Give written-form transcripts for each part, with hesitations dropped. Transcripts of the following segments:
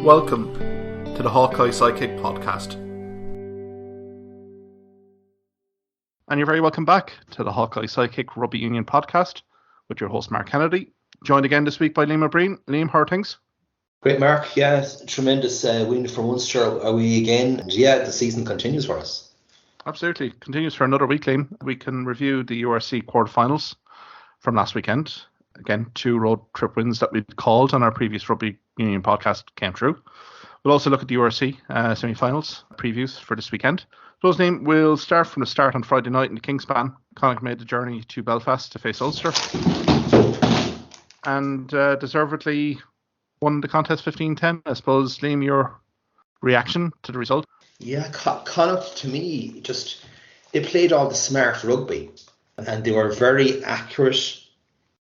Welcome to the Hawkeye Sidekick podcast. And you're very welcome back to the Hawkeye Sidekick Rugby Union podcast with your host Mark Kennedy. Joined again this week by Liam O'Brien. Liam, how are things? Great, Mark. Yeah, tremendous win for Munster. Are we again? And yeah, the season continues for us. Absolutely. Continues for another week, Liam. We can review the URC quarterfinals from last weekend. Again, 2 road trip wins that we'd called on our previous Rugby Union podcast came true. We'll also look at the URC semi-finals previews for this weekend. So, Liam, we'll start from the start on Friday night in the Kingspan. Connacht made the journey to Belfast to face Ulster and deservedly won the contest 15-10. I suppose, Liam, your reaction to the result? Yeah, Connacht, to me, they played all the smart rugby and they were very accurate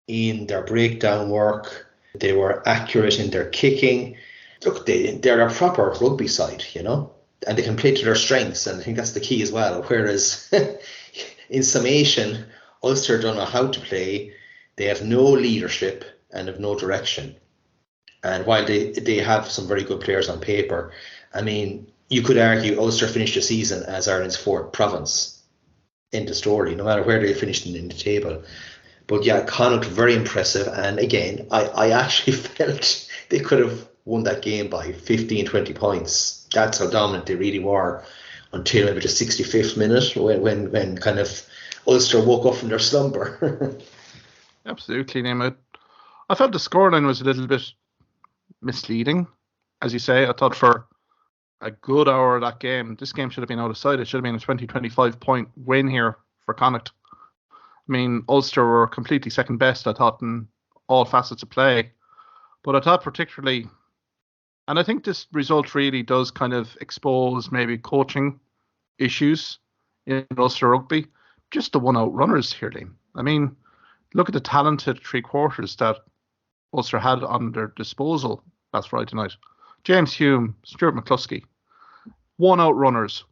in their breakdown work. They were accurate in their kicking. Look, they're a proper rugby side, you know, and they can play to their strengths, and I think that's the key as well. Whereas in summation, Ulster don't know how to play. They have no leadership and have no direction. And while they have some very good players on paper, I mean, you could argue Ulster finished the season as Ireland's 4th province. End of story, no matter where they finished in the table. But yeah, Connacht, very impressive. And again, I actually felt they could have won that game by 15, 20 points. That's how dominant they really were until maybe the 65th minute when kind of Ulster woke up from their slumber. Absolutely, Liam. I felt the scoreline was a little bit misleading. As you say, I thought for a good hour of that game, this game should have been out of sight. It should have been a 20-25 point win here for Connacht. I mean, Ulster were completely second best, I thought, in all facets of play. But I thought particularly, and I think this result really does kind of expose maybe coaching issues in Ulster rugby. Just the one-out runners here, Liam. I mean, look at the talented 3/4 that Ulster had on their disposal last Friday night. James Hume, Stuart McCluskey. One-out runners.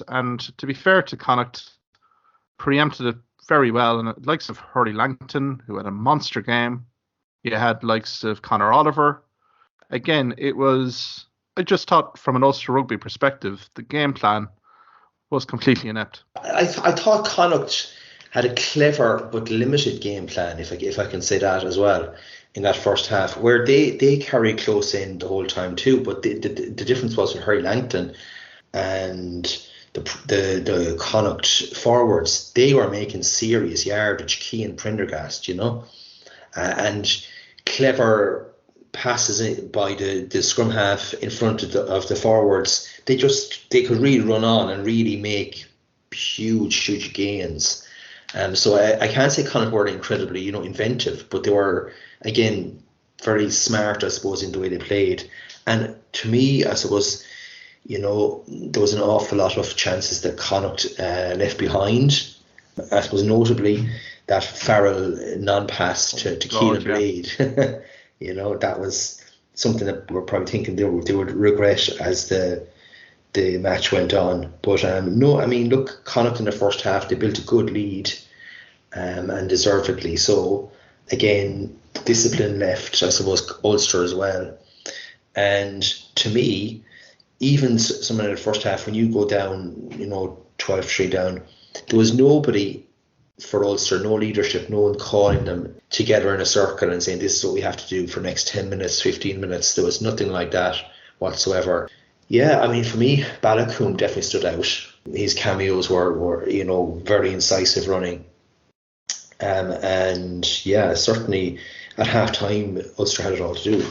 And to be fair to Connacht, preempted it very well, and the likes of Hurley Langton, who had a monster game. You had likes of Conor Oliver. Again, I just thought from an Ulster rugby perspective, the game plan was completely inept. I thought Connacht had a clever but limited game plan, if I can say that as well, in that first half, where they carried close in the whole time too. But the difference was with Hurley Langton and the Connacht forwards, they were making serious yardage, Cian Prendergast, you know, and clever passes by the scrum half in front of the forwards. They could really run on and really make huge gains. So I can't say Connacht were incredibly, you know, inventive, but they were, again, very smart, I suppose, in the way they played. And to me, I suppose, you know, there was an awful lot of chances that Connacht left behind. I suppose notably that Farrell non-pass to Keelan Blade. You know, that was something that we're probably thinking they would regret as the match went on. But no, I mean, look, Connacht in the first half, they built a good lead and deservedly so. Again, discipline left, I suppose, Ulster as well. And to me, even some in the first half, when you go down, you know, 12-3 down, there was nobody for Ulster, no leadership, no one calling them together in a circle and saying this is what we have to do for the next 10 minutes, 15 minutes. There was nothing like that whatsoever. Yeah, I mean, for me, Balakoon definitely stood out. His cameos were you know, very incisive running. And yeah, certainly at half time, Ulster had it all to do.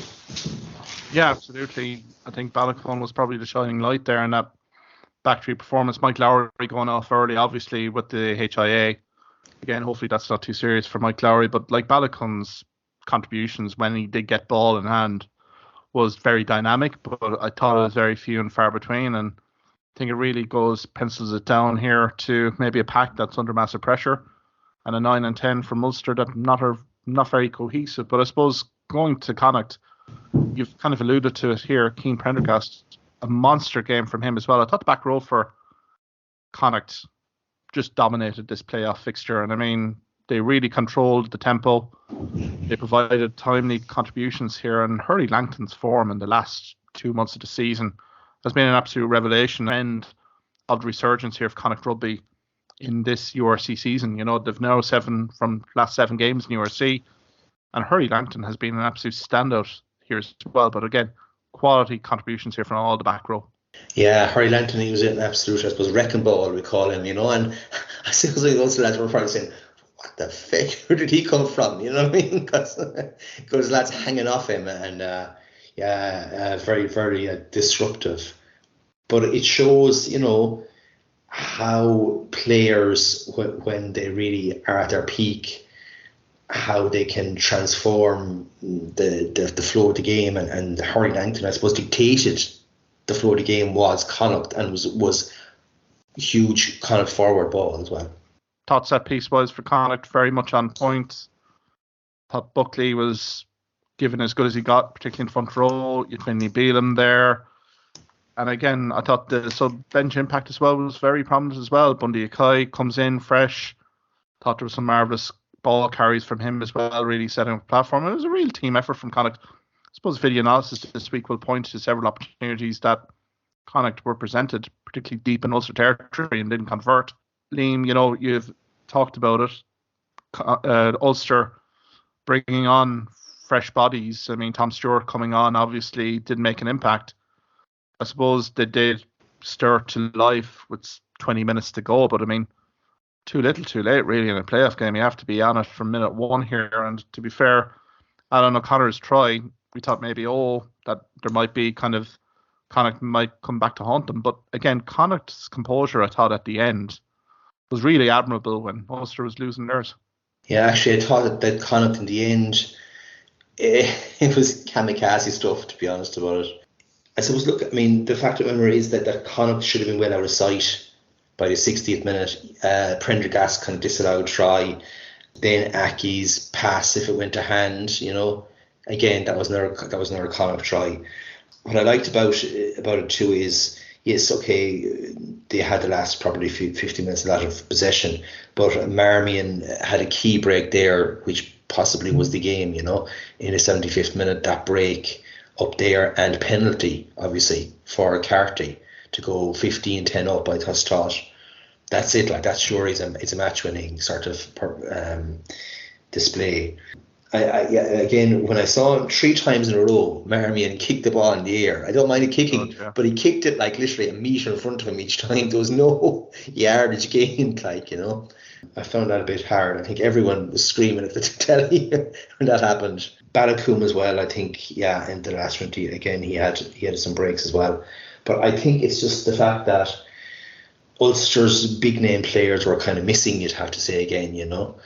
Yeah, absolutely. I think Balakoon was probably the shining light there in that back three performance. Mike Lowry going off early, obviously, with the HIA. Again, hopefully that's not too serious for Mike Lowry, but like Balakoon's contributions when he did get ball in hand was very dynamic, but I thought it was very few and far between, and I think it really pencils it down here to maybe a pack that's under massive pressure and a 9 and 10 from Ulster that not very cohesive. But I suppose going to Connacht, you've kind of alluded to it here, Cian Prendergast, a monster game from him as well. I thought the back row for Connacht just dominated this playoff fixture, and I mean, they really controlled the tempo. They provided timely contributions here, and Hurley Langton's form in the last 2 months of the season has been an absolute revelation and of the resurgence here of Connacht Rugby in this URC season. You know, they've now 7 from last 7 games in URC, and Hurry Langton has been an absolute standout here as well. But again, quality contributions here from all the back row. Yeah, Hurry Langton, he was an absolute, I suppose, wrecking ball, we call him, you know, and I suppose those lads were probably saying, what the fuck, where did he come from, you know what I mean, because lads hanging off him, and very, very disruptive. But it shows, you know, how players, when they really are at their peak, how they can transform the flow of the game, and Hurry Langton, I suppose, dictated the flow of the game was Connacht, and was huge Connacht forward ball as well. Thought set piece was for Connacht very much on point. Thought Buckley was given as good as he got, particularly in front row. You'd Finley Beelum there. And again, I thought the bench impact as well was very prominent as well. Bundy Akai comes in fresh. Thought there was some marvellous ball carries from him as well, really setting up a platform. It was a real team effort from Connacht. I suppose video analysis this week will point to several opportunities that Connacht were presented, particularly deep in Ulster territory, and didn't convert. Liam, you know, you've talked about it. Ulster bringing on fresh bodies. I mean, Tom Stewart coming on obviously didn't make an impact. I suppose they did stir to life with 20 minutes to go, but I mean, too little, too late, really, in a playoff game. You have to be on it from minute 1 here. And to be fair, Alan O'Connor's try, we thought maybe, that there might be Connacht might come back to haunt them. But again, Connacht's composure, I thought, at the end was really admirable when Ulster was losing theirs. Yeah, actually, I thought that Connacht in the end, it was kamikaze stuff, to be honest about it. I suppose, look, I mean, the fact of the matter is that Connacht should have been well out of sight by the 60th minute. Prendergast kind of disallowed try. Then Aki's pass, if it went to hand, you know. Again, that was another Connacht try. What I liked about it too is, yes, okay, they had the last probably 50 minutes a lot of possession, but Marmion had a key break there, which possibly was the game, you know, in the 75th minute, that break up there, and penalty, obviously, for Carty to go 15-10 up. I just thought, that's it, like, that sure is a match-winning sort of display. Again, when I saw him 3 times in a row, Marmion kicked the ball in the air. I don't mind it kicking, but he kicked it like literally a metre in front of him each time. There was no yardage gained, like, you know. I found that a bit hard. I think everyone was screaming at the telly when that happened. Balakoum as well, I think, yeah, in the last 20, again, he had some breaks as well. But I think it's just the fact that Ulster's big name players were kind of missing, you'd have to say again, you know.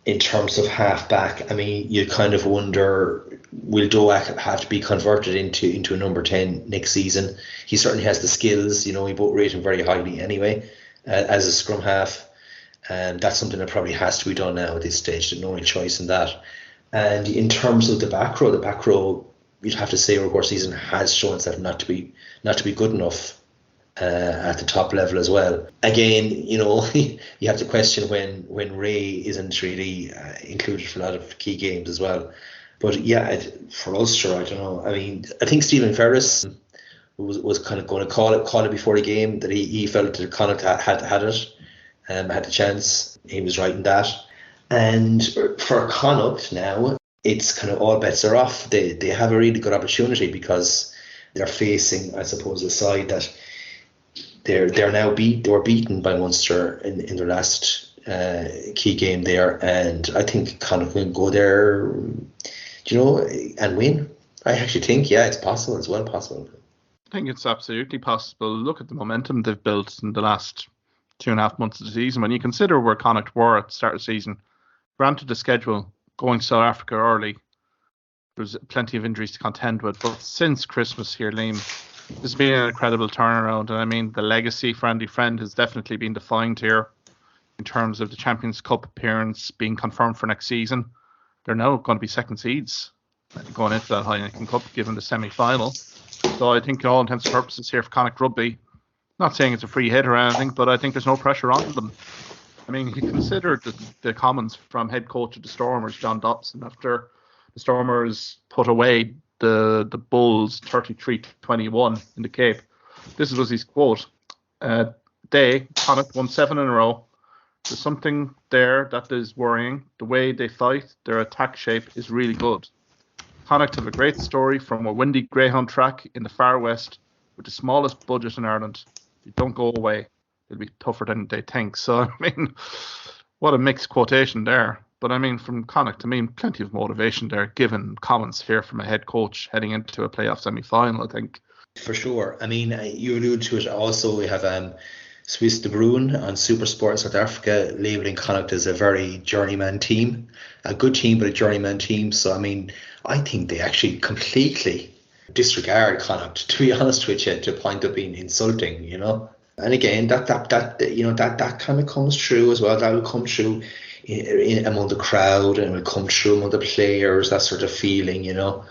In terms of half back, I mean, you kind of wonder, will Doak have to be converted into a number 10 next season? He certainly has the skills, you know, we both rate him very highly anyway, as a scrum half. And that's something that probably has to be done now at this stage. There's no real choice in that. And in terms of the back row, you'd have to say, of course, season has shown itself not to be good enough at the top level as well. Again, you know, you have to question when Ray isn't really included for a lot of key games as well. But yeah, for Ulster, I don't know. I mean, I think Stephen Ferris was kind of going to call it before the game, that he felt that Connacht had it, had the chance. He was right in that. And for Connacht now, it's kind of all bets are off. They have a really good opportunity because they're facing, I suppose, a side that they were beaten by Munster in their last key game there, and I think Connacht will go there, you know, and win. I actually think, yeah, it's possible. It's well possible. I think it's absolutely possible. Look at the momentum they've built in the last 2.5 months of the season. When you consider where Connacht were at the start of the season, granted the schedule going to South Africa early, there's plenty of injuries to contend with, but since Christmas here, Liam, there's been an incredible turnaround. And I mean, the legacy for Andy Friend has definitely been defined here in terms of the Champions Cup appearance being confirmed for next season. They're now going to be second seeds going into that Heineken Cup, given the semi-final. So I think all intents and purposes here for Connacht Rugby, not saying it's a free hit or anything, but I think there's no pressure on them. I mean, you consider the comments from head coach of the Stormers, John Dobson, after the Stormers put away the Bulls 33-21 in the Cape. This was his quote. Connacht won 7 in a row. There's something there that is worrying. The way they fight, their attack shape is really good. Connacht have a great story from a windy greyhound track in the far west with the smallest budget in Ireland. They don't go away. They'll be tougher than they think. So, I mean, what a mixed quotation there. But, I mean, from Connacht, I mean, plenty of motivation there, given comments here from a head coach heading into a playoff semi-final, I think. For sure. I mean, you allude to it also. We have Swiss De Bruyne on Supersport in South Africa labelling Connacht as a very journeyman team. A good team, but a journeyman team. So, I mean, I think they actually completely disregard Connacht, to be honest with you, to the point of being insulting, you know. And again, that kind of comes true as well. That will come true in among the crowd, and will come true among the players, that sort of feeling, you know.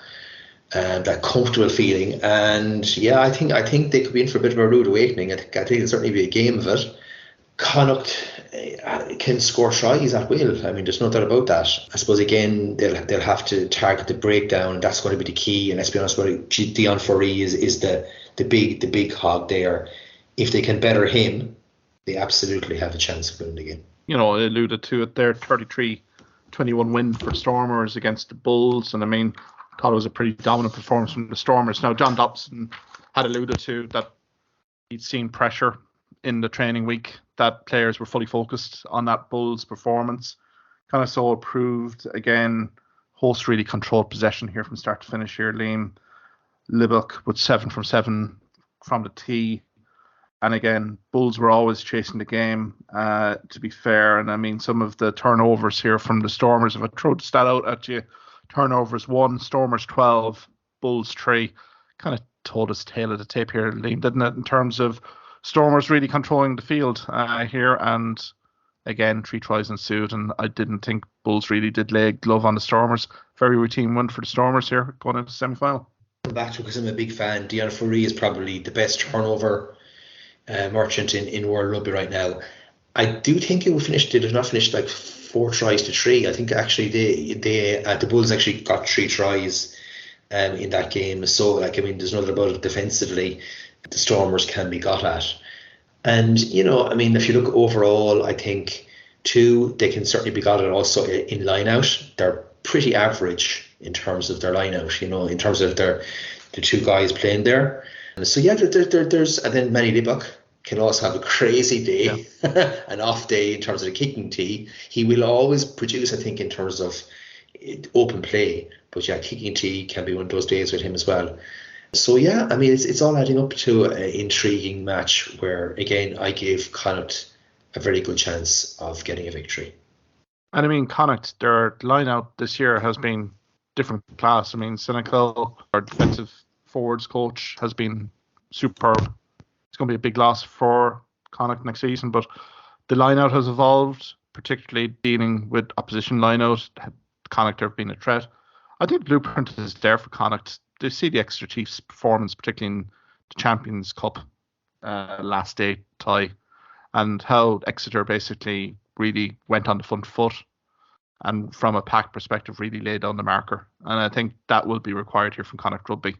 That comfortable feeling. And yeah, I think they could be in for a bit of a rude awakening. I think it'll certainly be a game of it. Connacht can score tries at will. I mean, there's no doubt about that. I suppose again they'll have to target the breakdown, and that's going to be the key. And let's be honest about it, Dion Foree is the big hog there. If they can better him, they absolutely have a chance of winning the game. You know, I alluded to it there, 33-21 win for Stormers against the Bulls, and I mean, I thought it was a pretty dominant performance from the Stormers. Now, John Dobson had alluded to that he'd seen pressure in the training week, that players were fully focused on that Bulls performance. Kind of saw it proved again. Host really controlled possession here from start to finish here. Liam Libbok with 7 from 7 from the tee. And again, Bulls were always chasing the game, to be fair. And I mean, some of the turnovers here from the Stormers, if I throw the stat out at you, turnovers 1, Stormers 12, Bulls 3. Kind of told us tail of the tape here, Liam, didn't it? In terms of Stormers really controlling the field here. And again, 3 tries ensued. And I didn't think Bulls really did lay a glove on the Stormers. Very routine win for the Stormers here going into the semi-final. Back to it because I'm a big fan. Dion Foree is probably the best turnover merchant in world rugby right now. I do think they did not finish like 4 tries to 3. I think actually the Bulls actually got 3 tries in that game. So like, I mean, there's no doubt about it, defensively the Stormers can be got at. And you know, I mean, if you look overall, I think 2, they can certainly be got at also in line out. They're pretty average in terms of their line out, you know, in terms of the 2 guys playing there. So yeah, there's, and then Manny Libbok can also have a crazy day, an off day in terms of the kicking tee. He will always produce, I think, in terms of open play, but yeah, kicking tee can be one of those days with him as well. So yeah, I mean, it's all adding up to an intriguing match where again I gave Connacht a very good chance of getting a victory. And I mean, Connacht, their line out this year has been different class. I mean, Senecal, our defensive forwards coach, has been superb. It's going to be a big loss for Connacht next season, but the line-out has evolved, particularly dealing with opposition line-out. Connacht have been a threat. I think the blueprint is there for Connacht. They see the Exeter Chiefs' performance, particularly in the Champions Cup last day tie, and how Exeter basically really went on the front foot and from a pack perspective really laid down the marker. And I think that will be required here from Connacht Rugby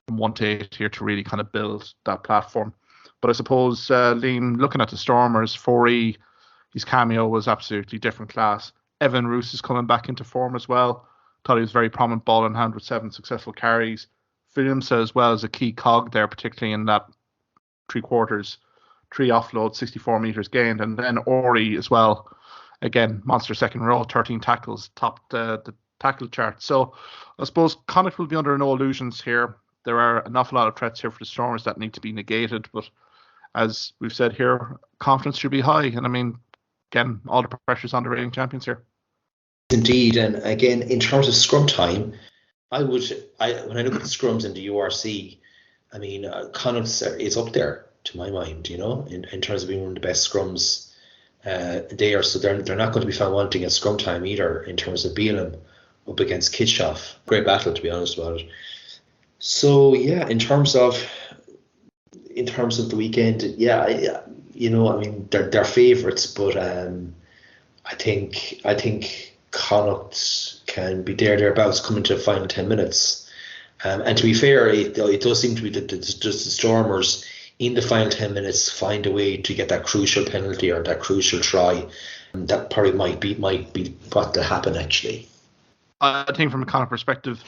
from 1 to 8 here to really kind of build that platform. But I suppose, Liam, looking at the Stormers, Foree, his cameo was absolutely different class. Evan Roos is coming back into form as well. Thought he was very prominent ball in hand with 7 successful carries. Williamson as well as a key cog there, particularly in that 3 quarters, 3 offloads, 64 metres gained. And then Ori as well. Again, monster second row, 13 tackles, topped the tackle chart. So I suppose Connacht will be under no illusions here. There are an awful lot of threats here for the Stormers that need to be negated. But as we've said here, confidence should be high. And I mean, again, all the pressure's on the reigning champions here. Indeed. And again, in terms of scrum time, when I look at the scrums in the URC, I mean, Connacht is up there to my mind, you know, in terms of being one of the best scrums there. So they're not going to be found wanting at scrum time either in terms of Beelum up against Kitchoff. Great battle, to be honest about it. So yeah, in terms of the weekend, yeah, you know, I mean, they're favourites, but I think Connacht can be thereabouts coming to the final 10 minutes. And to be fair, it does seem to be that just the Stormers in the final 10 minutes find a way to get that crucial penalty or that crucial try. And that probably might be what will happen actually. I think from a Connacht perspective,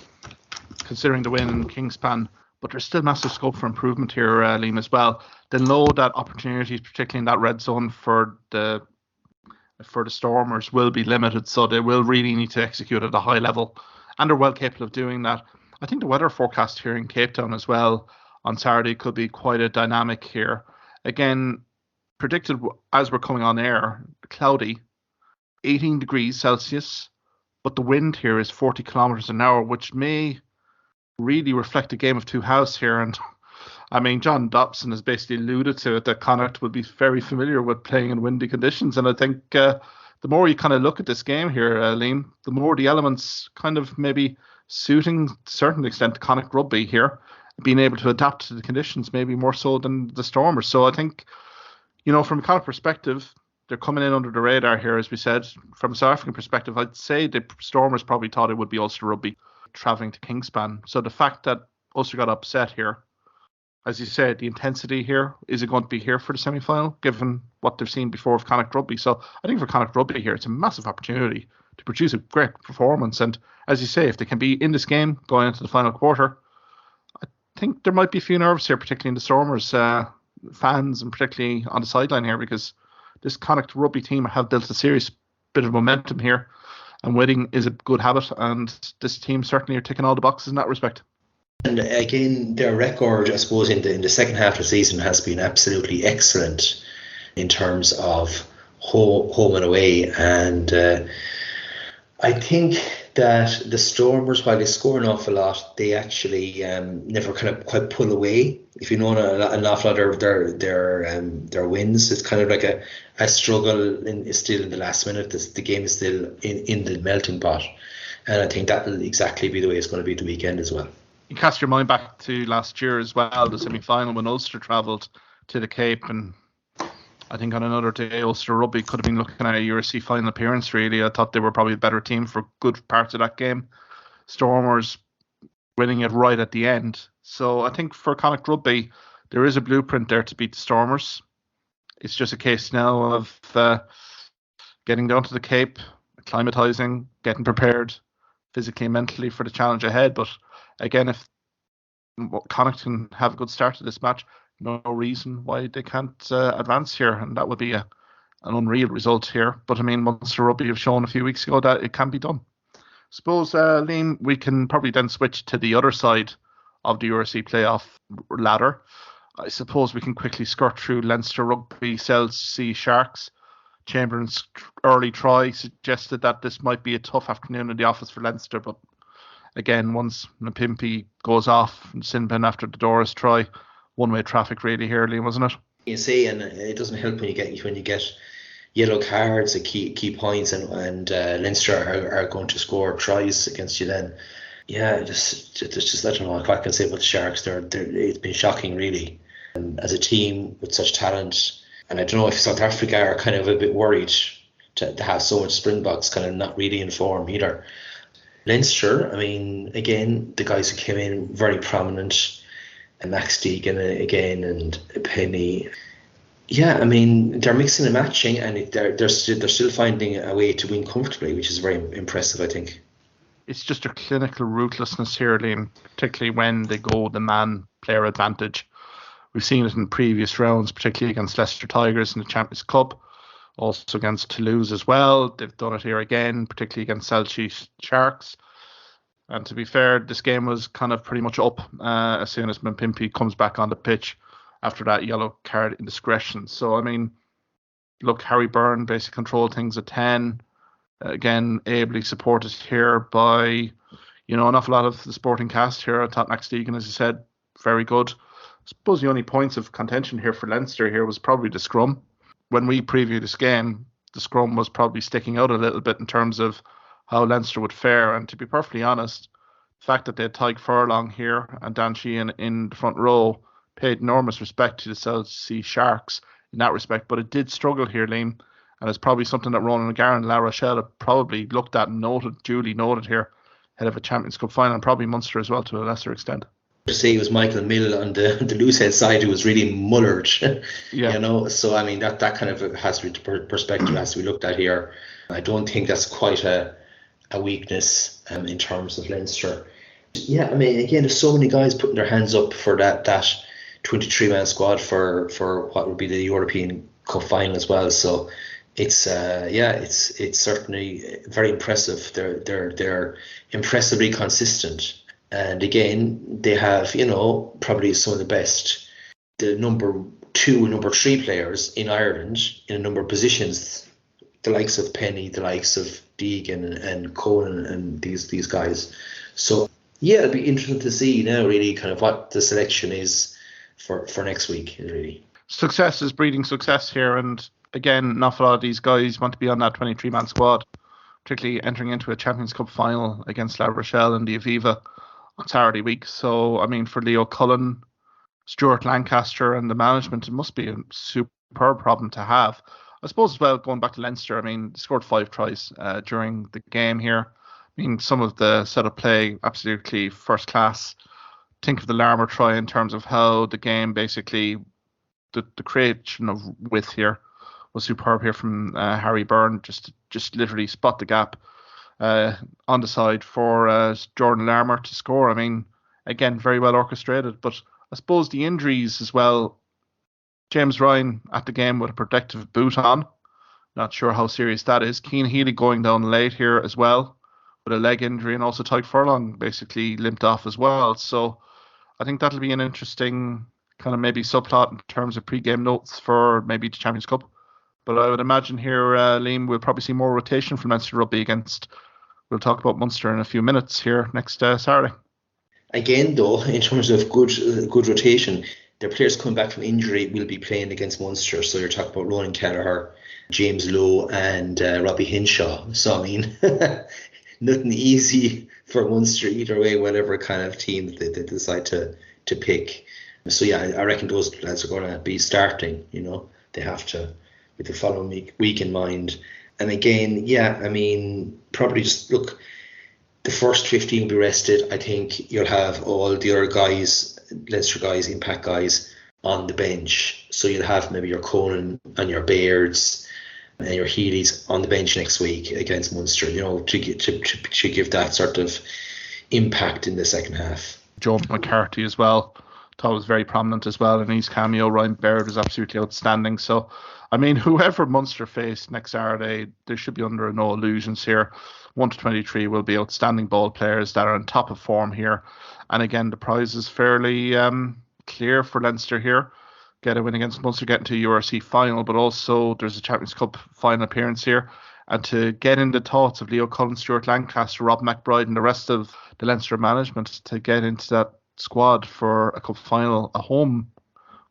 considering the win in Kingspan, but there's still massive scope for improvement here, Liam, as well. They know that opportunities, particularly in that red zone for the Stormers, will be limited, so they will really need to execute at a high level, and they're well capable of doing that. I think the weather forecast here in Cape Town as well on Saturday could be quite a dynamic here. Again, predicted as we're coming on air, cloudy, 18 degrees Celsius, but the wind here is 40 kilometers an hour, which may really reflect a game of two halves here. And I mean, John Dobson has basically alluded to it that Connacht will be very familiar with playing in windy conditions. And I think the more you kind of look at this game here, Liam, the more the elements kind of maybe suiting to a certain extent Connacht rugby here, being able to adapt to the conditions maybe more so than the Stormers. So I think, from a Connacht perspective, they're coming in under the radar here, as we said. From a South African perspective, I'd say the Stormers probably thought it would be Ulster Rugby travelling to Kingspan. So the fact that Ulster got upset here, as you said, the intensity here, is it going to be here for the semi-final, given what they've seen before of Connacht Rugby? So I think for Connacht Rugby here, it's a massive opportunity to produce a great performance. And as you say, if they can be in this game going into the final quarter, I think there might be a few nerves here, particularly in the Stormers fans and particularly on the sideline here, because this Connacht Rugby team have built a serious bit of momentum here, and winning is a good habit, and this team certainly are ticking all the boxes in that respect. And again, their record, I suppose, in the second half of the season has been absolutely excellent in terms of home and away. And I think that the Stormers, while they score an awful lot, they actually never kind of quite pull away. If you know an awful lot of their wins, it's kind of like a struggle still in the last minute. The game is still in the melting pot. And I think that will exactly be the way it's going to be the weekend as well. You cast your mind back to last year as well, the semi-final when Ulster travelled to the Cape, and I think on another day Ulster Rugby could have been looking at a URC final appearance really. I thought they were probably the better team for good parts of that game. Stormers winning it right at the end. So I think for Connacht Rugby, there is a blueprint there to beat the Stormers. It's just a case now of getting down to the Cape, acclimatising, getting prepared physically and mentally for the challenge ahead. But again, if Connacht can have a good start to this match, no reason why they can't advance here, and that would be an unreal result here. But I mean, Munster Rugby have shown a few weeks ago that it can be done. Suppose, Liam, we can probably then switch to the other side of the URC playoff ladder. I suppose we can quickly skirt through Leinster Rugby, Celtic Sharks. Chamberlain's early try suggested that this might be a tough afternoon in the office for Leinster, but again, once Mpimpi goes off and Sinbin after the Doris try, one-way traffic really here, Liam, wasn't it? You see, and it doesn't help when you get yellow cards at key points, and Leinster are going to score tries against you then. Yeah, just I don't know what I can say about the Sharks. It's been shocking, really, as a team with such talent. And I don't know if South Africa are kind of a bit worried to have so much Springboks kind of not really in form either. Leinster, I mean, again, the guys who came in very prominent, and Max Deegan again, and Penny. Yeah, I mean, they're mixing and matching, and they're still finding a way to win comfortably, which is very impressive, I think. It's just a clinical ruthlessness here, Liam, particularly when they go the man-player advantage. We've seen it in previous rounds, particularly against Leicester Tigers in the Champions Cup, also against Toulouse as well. They've done it here again, particularly against Celtic Sharks. And to be fair, this game was kind of pretty much up as soon as Mpimpi comes back on the pitch after that yellow card indiscretion. So, I mean, look, Harry Byrne basically controlled things at 10. Again, ably supported here by, an awful lot of the sporting cast here. I thought Max Deegan, as you said, very good. I suppose the only points of contention here for Leinster here was probably the scrum. When we previewed this game, the scrum was probably sticking out a little bit in terms of how Leinster would fare. And to be perfectly honest, the fact that they had Tyke Furlong here and Dan Sheehan in the front row paid enormous respect to the Celtic Sharks in that respect. But it did struggle here, Liam. And it's probably something that Ronan O'Gara and La Rochelle have probably looked at and duly noted here. head of a Champions Cup final, and probably Munster as well to a lesser extent. To say it was Michael Mill on the loosehead side who was really mullered, Yeah. So I mean that kind of has to be perspective has to be looked at here. I don't think that's quite a weakness in terms of Leinster. Yeah, I mean again, there's so many guys putting their hands up for that 23-man squad for what would be the European Cup final as well. So it's certainly very impressive. They're impressively consistent. And again, they have, probably some of the best, the number 2 and number 3 players in Ireland in a number of positions, the likes of Penny, the likes of Deegan and Conan and these guys. So, yeah, it'll be interesting to see now really kind of what the selection is for next week, really. Success is breeding success here. And again, not a lot of these guys want to be on that 23-man squad, particularly entering into a Champions Cup final against La Rochelle and the Aviva on Saturday week. So, I mean, for Leo Cullen, Stuart Lancaster and the management, it must be a superb problem to have. I suppose as well, going back to Leinster, I mean, they scored 5 tries during the game here. I mean, some of the setup play, absolutely first class. Think of the Larmour try in terms of how the game basically, the creation of width here was superb here from Harry Byrne, just literally spot the gap on the side for Jordan Larmour to score. I mean, again, very well orchestrated. But I suppose the injuries as well. James Ryan at the game with a protective boot on. Not sure how serious that is. Cian Healy going down late here as well with a leg injury, and also Tyke Furlong basically limped off as well. So I think that'll be an interesting kind of maybe subplot in terms of pre-game notes for maybe the Champions Cup. But I would imagine here, Liam, we'll probably see more rotation from Leinster Rugby against. We'll talk about Munster in a few minutes here next Saturday. Again, though, in terms of good rotation, their players coming back from injury will be playing against Munster. So you're talking about Ronan Kelleher, James Lowe, and Robbie Hinshaw. So I mean, nothing easy for Munster either way, whatever kind of team they decide to pick. So yeah, I reckon those lads are going to be starting. They have to with the following week in mind. And again, yeah, I mean, probably just look, the first 15 will be rested. I think you'll have all the other guys, Leinster guys, impact guys, on the bench. So you'll have maybe your Conan and your Bairds and your Healy's on the bench next week against Munster, to give that sort of impact in the second half. Joe McCarthy as well. Thought was very prominent as well in his cameo. Ryan Baird was absolutely outstanding. So, I mean, whoever Munster face next Saturday, they should be under no illusions here. 1 to 23 will be outstanding ball players that are on top of form here. And again, the prize is fairly clear for Leinster here. Get a win against Munster, get into a URC final, but also there's a Champions Cup final appearance here. And to get in the thoughts of Leo Cullen, Stuart Lancaster, Rob McBride and the rest of the Leinster management to get into that squad for a cup final, a home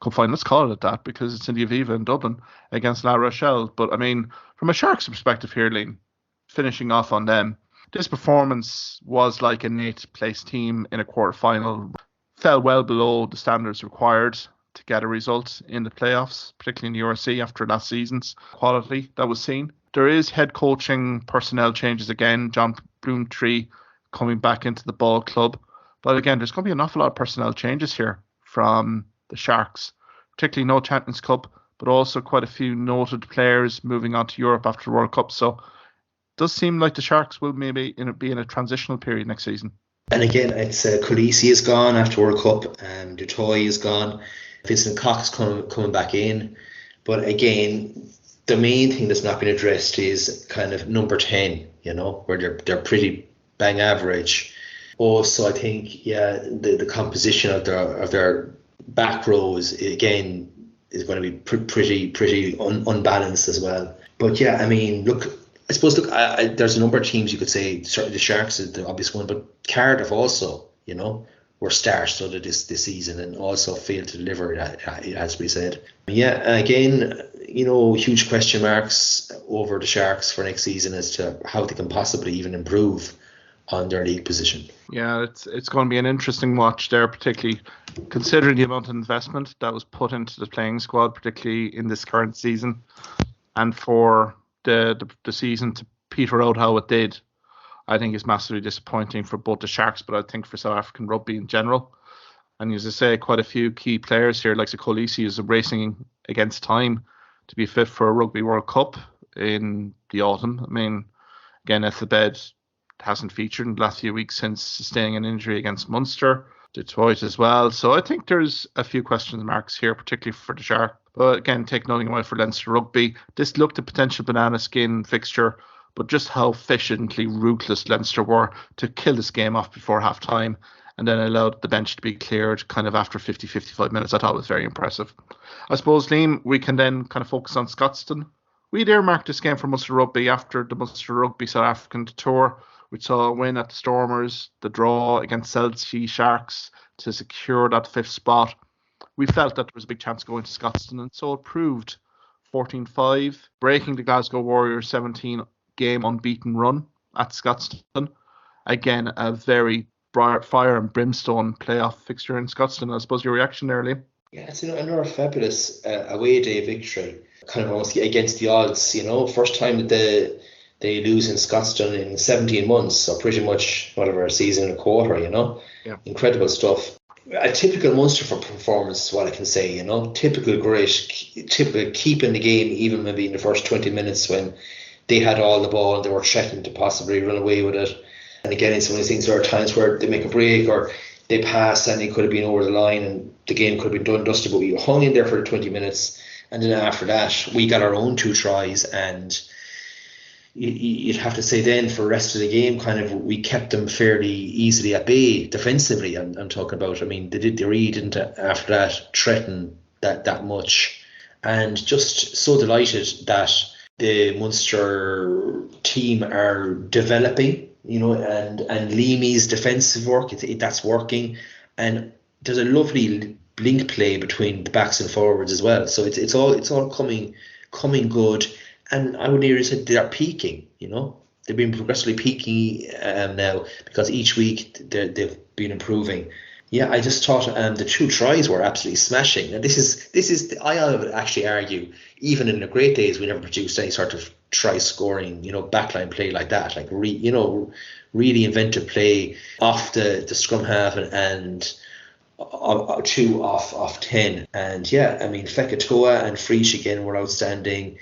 cup final, let's call it that, because it's in the Aviva in Dublin against La Rochelle. But I mean, from a Sharks perspective here, Liam, finishing off on them, this performance was like an 8th place team in a quarter final, fell well below the standards required to get a result in the playoffs, particularly in the URC after last season's quality that was seen. There is head coaching personnel changes again, John Bloomtree coming back into the ball club. But again, there's going to be an awful lot of personnel changes here from the Sharks, particularly no Champions Cup, but also quite a few noted players moving on to Europe after the World Cup. So it does seem like the Sharks will maybe be in a transitional period next season. And again, it's Khaleesi is gone after World Cup, Dutoy is gone, Vincent Cox coming back in. But again, the main thing that's not been addressed is kind of number 10, where they're pretty bang average. Also, I think, yeah, the composition of their back rows again is going to be pretty unbalanced as well. But yeah, I mean, there's a number of teams you could say. Certainly the Sharks is the obvious one, but Cardiff also, were star-studded this season and also failed to deliver. It has to be said. Yeah, again, huge question marks over the Sharks for next season as to how they can possibly even improve on their league position. Yeah, it's going to be an interesting watch there, particularly considering the amount of investment that was put into the playing squad, particularly in this current season, and for the season to peter out how it did. I think is massively disappointing for both the Sharks, but I think for South African rugby in general. And as I say, quite a few key players here, like Kolisi, is racing against time to be fit for a Rugby World Cup in the autumn. I mean, again, Ethelbed hasn't featured in the last few weeks since sustaining an injury against Munster, Detroit as well. So I think there's a few question marks here, particularly for the Shark. But again, take nothing away for Leinster Rugby. This looked a potential banana skin fixture, but just how efficiently ruthless Leinster were to kill this game off before half time and then allowed the bench to be cleared kind of after 50, 55 minutes. I thought it was very impressive. I suppose, Liam, we can then kind of focus on Scotstoun. We'd earmarked this game for Munster Rugby after the Munster Rugby South African tour. We saw a win at the Stormers, the draw against South Sea Sharks to secure that 5th spot. We felt that there was a big chance going to Scotstoun, and so it proved. 14-5, breaking the Glasgow Warriors 17-game unbeaten run at Scotstoun. Again, a very fire and brimstone playoff fixture in Scotstoun. I suppose your reaction there, Liam? Yeah, it's another fabulous away day victory, kind of almost against the odds. First time that they lose in Scotstoun in 17 months, or pretty much whatever, a season and a quarter. Yeah. Incredible stuff. A typical Munster for performance is what I can say. Typical great, typical keeping the game even maybe in the first 20 minutes when they had all the ball and they were checking to possibly run away with it. And again, it's one of these things, there are times where they make a break or they pass and it could have been over the line and the game could have been done and dusted, but we hung in there for the 20 minutes. And then after that, we got our own 2 tries, and you'd have to say then for the rest of the game, kind of, we kept them fairly easily at bay defensively. I'm talking about, I mean, they really didn't after that threaten that much. And just so delighted that the Munster team are developing, and Leamy's defensive work, that's working. And there's a lovely link play between the backs and forwards as well. So it's all coming good. And I would nearly say they're peaking, They've been progressively peaking now, because each week they've been improving. Yeah, I just thought the 2 tries were absolutely smashing. And this is I would actually argue, even in the great days, we never produced any sort of try scoring, backline play like that. Like, really inventive play off the scrum half and 2 off 10. And yeah, I mean, Fekatoa and Frisch again were outstanding.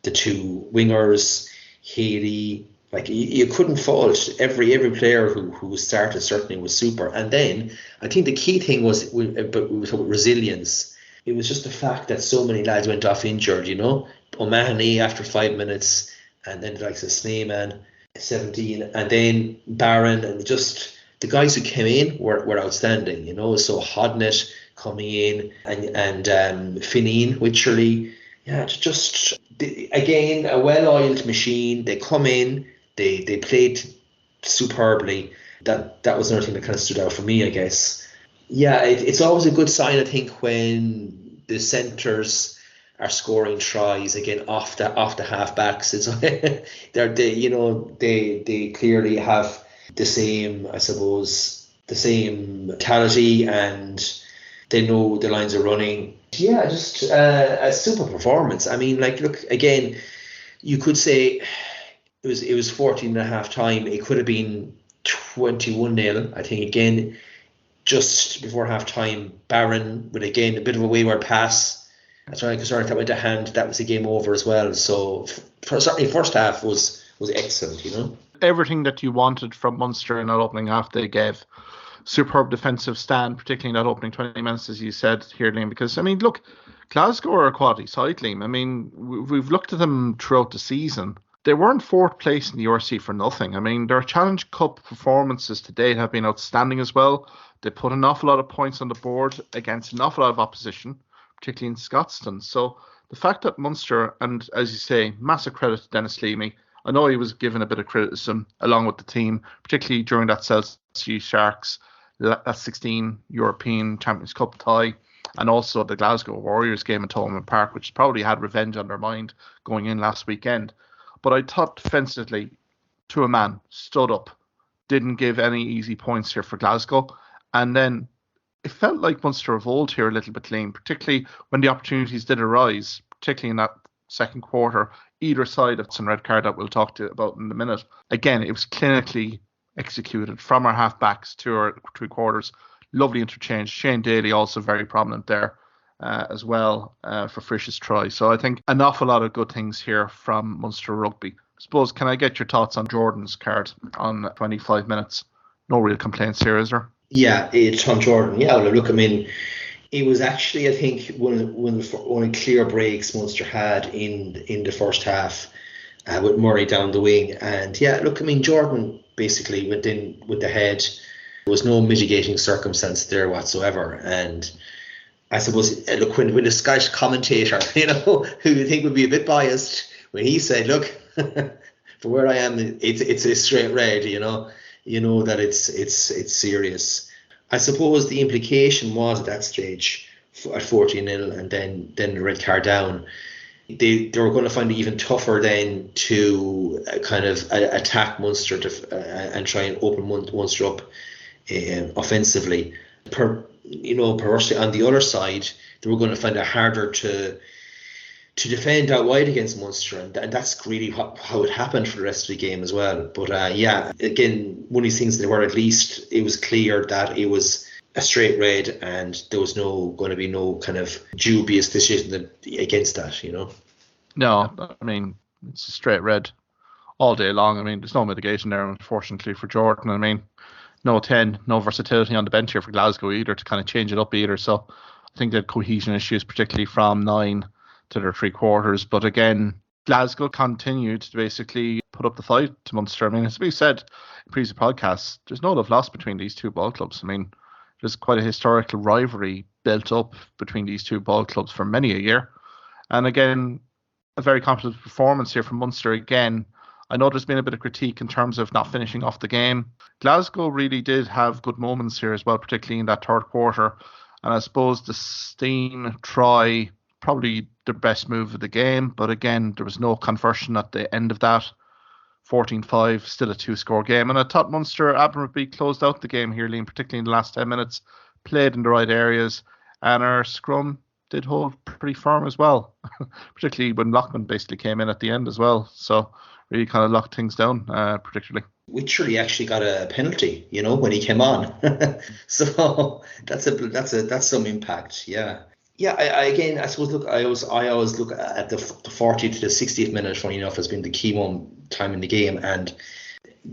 The 2 wingers, Haley, like, you couldn't fault every player who started. Certainly was super. And then I think the key thing was with resilience. It was just the fact that so many lads went off injured. O'Mahony after 5 minutes, and then the likes of Sneeman 17, and then Barron, and just the guys who came in were outstanding. So Hodnett coming in, and Fineen, Wycherley. Yeah, it's just, again, a well-oiled machine. They come in, they played superbly. That was another thing that kind of stood out for me, I guess. Yeah, it's always a good sign, I think, when the centres are scoring tries again off the halfbacks. It's they clearly have the same, I suppose, the same mentality, and they know the lines are running. Yeah, just a super performance. I mean, like, look, again, you could say it was 14 and a half time. It could have been 21-0. I think, again, just before half time, Barron with, again, a bit of a wayward pass. That's right, because that went to hand. That was the game over as well. So certainly first half was excellent, Everything that you wanted from Munster in that opening half they gave. Superb defensive stand, particularly in that opening 20 minutes, as you said here, Liam, because, I mean, look, Glasgow are a quality side, Liam. I mean, we've looked at them throughout the season. They weren't 4th place in the URC for nothing. I mean, their Challenge Cup performances to date have been outstanding as well. They put an awful lot of points on the board against an awful lot of opposition, particularly in Scotstoun. So the fact that Munster, and as you say, massive credit to Dennis Leamy. I know he was given a bit of criticism along with the team, particularly during that South Sea Sharks, that 16 European Champions Cup tie, and also the Glasgow Warriors game at Thomond Park, which probably had revenge on their mind going in last weekend. But I thought defensively, to a man, stood up, didn't give any easy points here for Glasgow. And then it felt like Munster of old here a little bit, Liam, particularly when the opportunities did arise, particularly in that second quarter, either side of some red card that we'll talk to about in a minute. Again, it was clinically executed from our half-backs to our three quarters. Lovely interchange. Shane Daly also very prominent there as well for Frisch's try. So I think an awful lot of good things here from Munster Rugby. I suppose, can I get your thoughts on Jordan's card on 25 minutes? No real complaints here, is there? Yeah, it's on Jordan. Yeah, well, look, I mean, it was actually, I think, one of the clear breaks Munster had in the first half with Murray down the wing. And yeah, look, I mean, Jordan basically went in with the head. There was no mitigating circumstance there whatsoever. And I suppose, look, when the Scottish commentator, who you think would be a bit biased, when he said, look, for where I am, it's a straight red, you know that it's serious. I suppose the implication was at that stage at 14-0 and then the red card down, they were going to find it even tougher then to kind of attack Munster and try and open Munster up offensively. Perversely on the other side, they were going to find it harder to defend out wide against Munster, and that's really how it happened for the rest of the game as well. But again, one of these things that were, at least it was clear that it was a straight red, and there was going to be no kind of dubious decision against that, No, I mean, it's a straight red all day long. I mean, there's no mitigation there, unfortunately, for Jordan. I mean, no versatility on the bench here for Glasgow either to kind of change it up either. So I think they had cohesion issues, particularly from 9 to their three quarters. But again, Glasgow continued to basically put up the fight to Munster. I mean, as we said in previous podcasts, there's no love lost between these two ball clubs. I mean, there's quite a historical rivalry built up between these two ball clubs for many a year. And again, a very competent performance here from Munster again. I know there's been a bit of critique in terms of not finishing off the game. Glasgow really did have good moments here as well, particularly in that third quarter. And I suppose the Steen try, probably the best move of the game. But again, there was no conversion at the end of that. 14-5, still a two-score game. And I thought Munster admirably closed out the game here, Liam, particularly in the last 10 minutes. Played in the right areas. And our scrum did hold pretty firm as well. Particularly when Lockman basically came in at the end as well. So really kind of locked things down, particularly. Wycherley actually got a penalty, when he came on. So that's some impact, yeah. Yeah, I suppose, look, I always look at the 40th to the 60th minute, funny enough, as being the key time in the game. And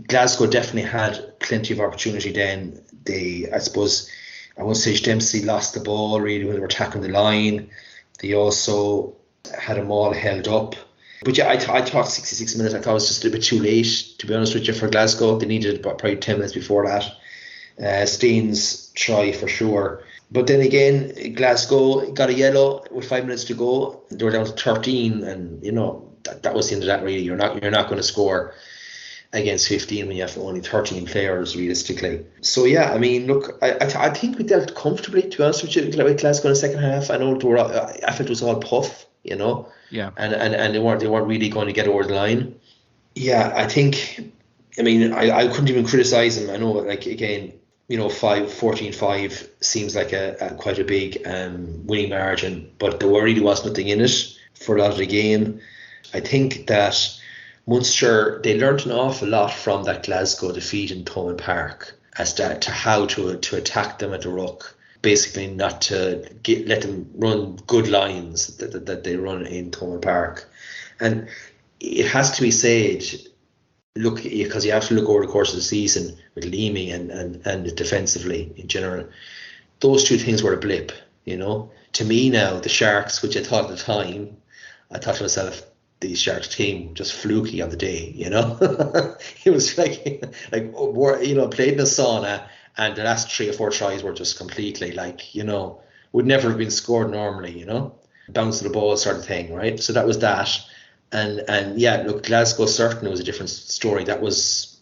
Glasgow definitely had plenty of opportunity then. I suppose, I won't say Dempsey lost the ball really when they were attacking the line. They also had them all held up. But yeah, I thought 66 minutes, I thought it was just a bit too late, to be honest with you, for Glasgow. They needed about probably 10 minutes before that. Steen's try for sure. But then again, Glasgow got a yellow with 5 minutes to go. They were down to 13, and that was the end of that. Really, you're not going to score against 15 when you have only 13 players realistically. So yeah, I mean, look, I think we dealt comfortably, to be honest with you, with Glasgow in the second half. I know I felt it was all puff, Yeah. And they weren't really going to get over the line. Yeah, I think. I mean, I couldn't even criticise them. I know, like, again, 14-5 seems like a quite a big winning margin, but there really was nothing in it for a lot of the game. I think that Munster, they learned an awful lot from that Glasgow defeat in Thomond Park as to how to attack them at the ruck. Basically, not to let them run good lines that they run in Thomond Park. And it has to be said, look, because you have to look over the course of the season with Leamy and defensively in general, those two things were a blip, To me now, the Sharks, which I thought at the time, I thought to myself, the Sharks team just fluky on the day, It was like played in a sauna, and the last 3 or 4 tries were just completely would never have been scored normally, bounce to the ball sort of thing, right? So that was that. And yeah, look, Glasgow certainly was a different story. That was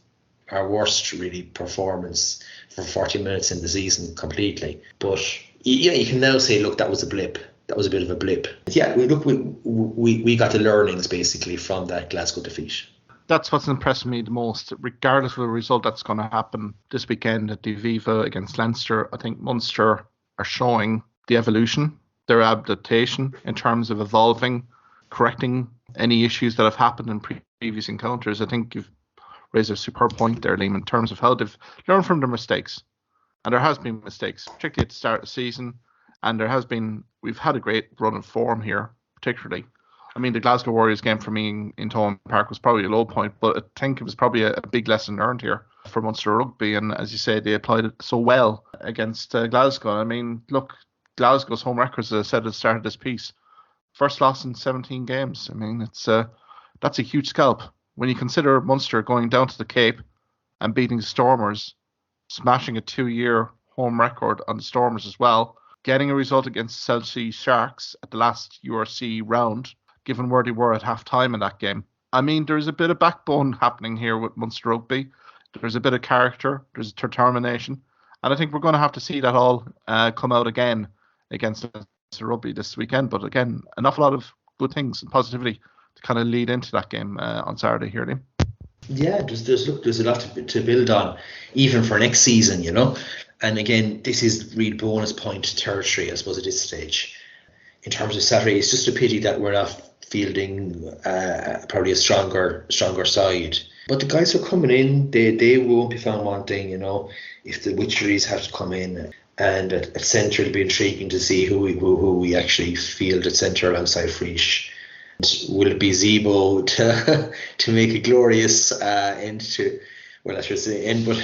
our worst really performance for 40 minutes in the season completely. But you can now say, look, that was a blip. That was a bit of a blip. Yeah, we got the learnings basically from that Glasgow defeat. That's what's impressed me the most, regardless of the result that's going to happen this weekend at the Aviva against Leinster. I think Munster are showing the evolution, their adaptation in terms of evolving correcting any issues that have happened in previous encounters. I think you've raised a superb point there, Liam, in terms of how they've learned from their mistakes. And there has been mistakes, particularly at the start of the season. And we've had a great run of form here, particularly. I mean, the Glasgow Warriors game for me in Thomond Park was probably a low point, but I think it was probably a big lesson learned here for Munster Rugby. And as you say, they applied it so well against Glasgow. I mean, look, Glasgow's home records, as I said at the start of this piece, first loss in 17 games. I mean, that's a huge scalp. When you consider Munster going down to the Cape and beating the Stormers, smashing a 2-year home record on the Stormers as well, getting a result against South Sea Sharks at the last URC round, given where they were at half-time in that game. I mean, there's a bit of backbone happening here with Munster Rugby. There's a bit of character. There's determination. And I think we're going to have to see that all come out again against Munster Rugby this weekend. But again, an awful lot of good things and positivity to kind of lead into that game on Saturday here, Liam. Yeah, there's a lot to build on, even for next season, you know. And again, this is real bonus point territory, I suppose, at this stage. In terms of Saturday, it's just a pity that we're not fielding probably a stronger side. But the guys are coming in; they won't be found wanting, you know. If the Witcheries have to come in, and at centre, it'll be intriguing to see who we actually field at centre alongside Frisch. Will it be Zebo to make a glorious end to? Well, I should say end, but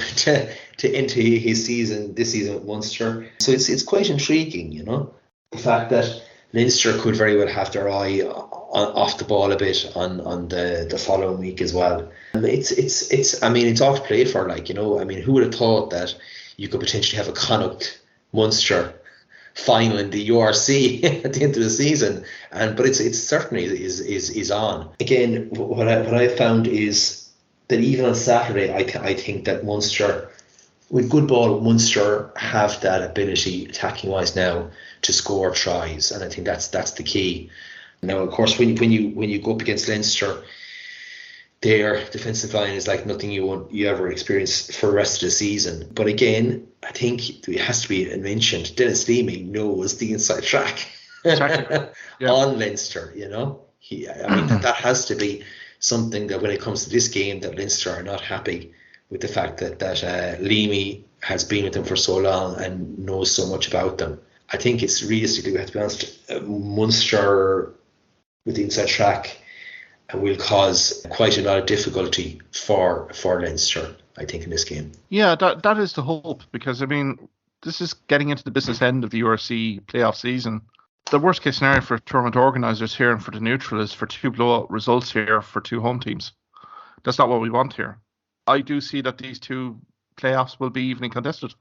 to end his season this season with Munster. So it's quite intriguing, you know, the fact that Leinster could very well have their eye off the ball a bit on the following week as well. And it's I mean, it's all to play for, like, you know. I mean, who would have thought that you could potentially have a Connacht Munster final in the URC at the end of the season? But it's certainly is on. Again, what I found is that even on Saturday, I think that Munster, with good ball, Munster have that ability, attacking wise now, to score tries, and I think that's the key. Now, of course, when you go up against Leinster, their defensive line is like nothing you ever experience for the rest of the season. But again, I think it has to be mentioned, Dennis Leamy knows the inside track exactly. Yeah. On Leinster, you know. I mean, that has to be something that when it comes to this game, that Leinster are not happy with the fact that Leamy has been with them for so long and knows so much about them. I think it's realistically, we have to be honest, Munster with the inside track will cause quite a lot of difficulty for Leinster, I think, in this game. Yeah, that is the hope, because I mean, this is getting into the business end of the URC playoff season. The worst case scenario for tournament organisers here and for the neutral is for 2 blowout results here for 2 home teams. That's not what we want here. I do see that these 2 playoffs will be evenly contested.